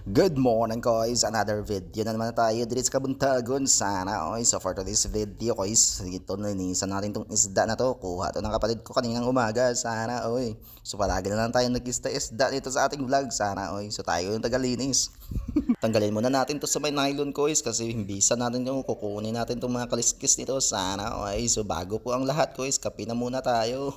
Good morning guys, another video na naman tayo dito sa Kabuntagon. Sana so for today's video guys, ito nilinisan natin tong isda na to. Kuha to ng kapatid ko kaninang umaga. Sana so palagi na lang tayo nag-isda dito sa ating vlog. Sana so tayo yung tagalinis. Tanggalin muna natin to sa may nylon guys, kasi bisa natin yung kukunin natin tong mga kaliskis nito. Sana so bago po ang lahat guys, kape na muna tayo.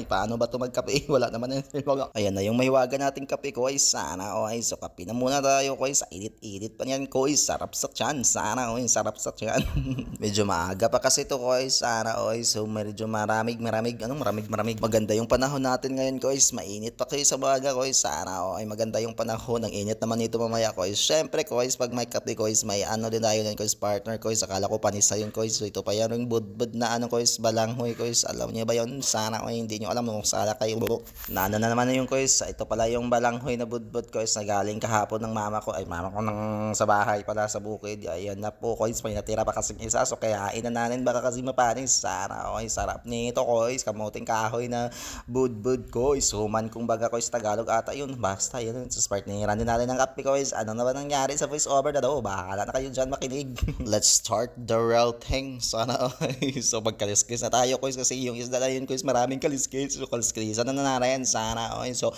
Paano ba to magkape? Wala naman yung ayan na yung mahiwaga nating kape guys. Sana so kape na muna tayo guys. Init-init pa niyan guys, sarap sa tiyan. Sana sarap sa tiyan. Medyo maaga pa kasi to guys. Sana so medyo maramig maganda yung panahon natin ngayon guys. Mainit pa kayo sa baga guys. Sana maganda yung panahon. Ang init naman nito mamaya guys. Syempre guys, pag may kape guys, may ano din tayo guys, partner guys. Akala ko panisa yun guys. So ito pa yan yung budbud na ano guys, balanghoy guys. Alam niyo ba yun? Sana hindi niyo alam kung sala kayo. Na naman yung guys. Ito pala yung balanghoy na budbud guys, na galing kahapon ng mama ko. Ay, mama ko sa bahay pala sa bukid. Ayan na po guys, may natira pa kasing isa. So kaya natin, baka kasi mapanis. Sana sarap nito guys. Kamuting kahoy na budbud guys. Human kung baga guys, Tagalog ata yun. Basta yun. So partneran din natin ng kape guys. Ano naman nangyari sa voice over na daw? Bahala na kayo dyan makinig. Let's start the real thing. Sana so magkaliskis na tayo guys, kasi yung isda na yun guys, maraming kaliskis. So kaliskisan na nanaran. Sana so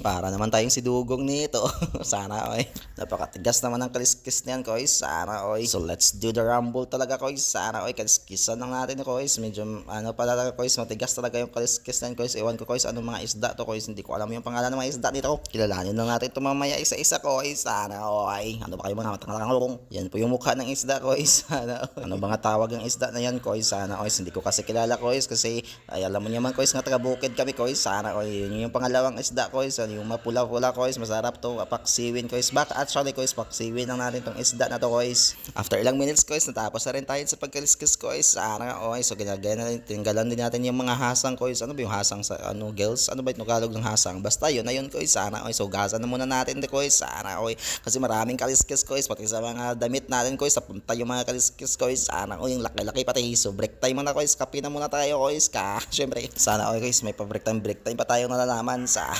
para naman tayong sidugong nito. Sana napakatigas naman ng kaliskis niyan guys. Sana so let's do the rumble talaga guys. Sana kaliskisan lang natin guys. Medyo ano pala talaga guys, matigas talaga yung kaliskis niyan guys. Ewan ko guys anong mga isda to guys, hindi ko alam yung pangalan ng mga isda nito. Kilalanin lang natin ito mamaya isa-isa guys. Sana ano ba kayo mga matangkalangong. Yan po yung mukha ng isda guys. Sana ano ba nga tawag ng isda na yan guys. Sana hindi ko kasi kilala guys, kasi ay alam mo naman guys nga taga bukid kami guys. Sana yun yung pangalawang isda guys. Yung mapula-pula guys, masarap to, paksiwin guys. Baka actually guys, paksiwin lang natin tong isda na to guys. After ilang minutes guys, natapos na rin tayo sa pagkaliskis guys. Sana so ginagaya na rin, tinggalan din natin yung mga hasang guys. Ano ba yung hasang sa girls? Ano ba yung Tagalog ng hasang? Basta yun na yun guys. Sana so gasan na muna natin guys. Sana kasi maraming kaliskis guys, pati sa mga damit natin guys, napunta yung mga kaliskis guys. Sana yung laki-laki pati. So break time muna guys, kape na muna tayo guys. Syempre sana guys, may pa break time pa tayo nalalaman sa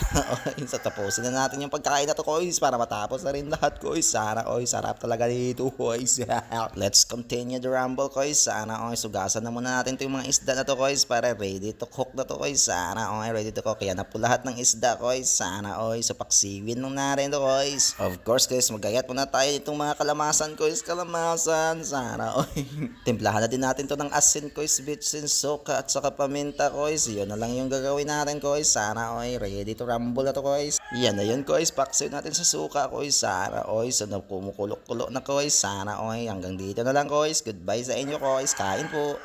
sa tapusin na natin yung pagkain na to guys, para matapos na rin lahat guys. Sana sarap talaga dito guys. Let's continue the rumble guys. Sana sugasan na muna natin yung mga isda na to guys, para ready to cook na to guys. Sana ready to cook. Kaya na po lahat ng isda guys. Sana so paksiwin nung na rin to guys. Of course guys, magayat muna tayo itong mga kalamasan guys. Kalamasan. Sana timplahan na din natin to ng asin guys, bitsin, soka at saka paminta guys. Yun na lang yung gagawin natin guys. Sana ready to rumble na to guys. Yan na yun guys, paksiw natin sa suka guys. Sana so kumukulok-kulok na guys. Sana hanggang dito na lang guys. Goodbye sa inyo guys. Kain po.